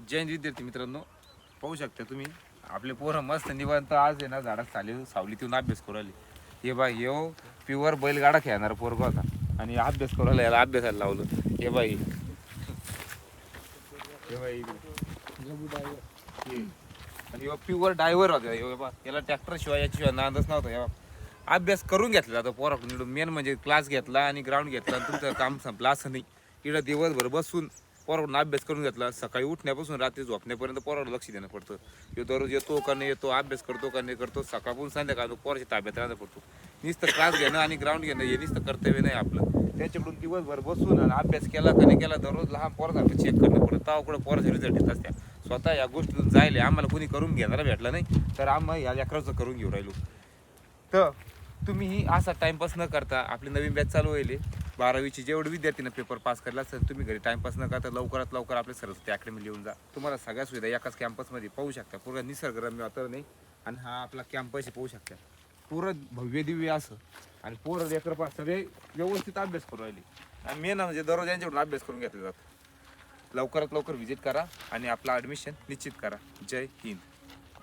जय हिंद विद्यार्थी मित्रांनो, पाहू शकता तुम्ही आपले पोरं मस्त निवांत आज आहे ना झाडात सावलीतून अभ्यास करू राहिले. हे बाई यो प्युअर बैलगाडा खेळणारा पोरगा होता आणि अभ्यास करू राहिला, याला अभ्यासाला लावलं. हे बाई आणि प्युअर ड्रायव्हर होता ह्यो बा. याला ट्रॅक्टर शिवाय याच्याशिवाय नांदच नव्हता. या अभ्यास करून घेतला आता पोराकडून. मेन म्हणजे क्लास घेतला आणि ग्राउंड घेतला आणि तुमचं काम संपलं असं नाही. इकडं दिवसभर बसून पोराकडून अभ्यास करून घेतला. सकाळी उठण्यापासून रात्री झोपण्यापर्यंत पोरावर लक्ष देणं पडतं. ह्यो दररोज येतो का नाही येतो, अभ्यास करतो का नाही करतो, सकाळपासून संध्याकाळ पोराच्या ताब्यात राहणं पडतो. नुसतं क्लास घेणं आणि ग्राउंड घेणं हे नुसतं कर्तव्य नाही आपलं. त्याच्याकडून दिवसभर बसून आणि अभ्यास केला का नाही केला दररोज लहान पोरासारखं चेक करणं पडतं. तेव्हा पोराचे रिझल्ट येत असत्या. स्वतः या गोष्टीतून जायले आम्हाला कोणी करून घेणारा भेटला नाही, तर आम्ही या लेकराचं करून घेऊ राहिलो. तर तुम्हीही असा टाइमपास न करता, आपली नवीन बॅच चालू होईल 12वीची, जेवढे विद्यार्थ्यांना पेपर पास करला असेल तुम्ही घरी टाइमपास न करता लवकरात लवकर आपल्या सरस्वती अकॅडमी लिहून जा. तुम्हाला सगळ्या सुविधा एकाच कॅम्पसमध्ये पाहू शकता. पूर्ण निसर्गरम्य वातावरण आहे आणि हा आपला कॅम्पस पाहू शकता. पूर्ण भव्य दिव्य असं आणि पोरं लेकरं पास सगळे व्यवस्थित अभ्यास करू राहिले. आणि मेन म्हणजे दररोज यांच्याकडून अभ्यास करून घेतला जातो. लवकरात लवकर व्हिजिट करा आणि आपला ॲडमिशन निश्चित करा. जय हिंद.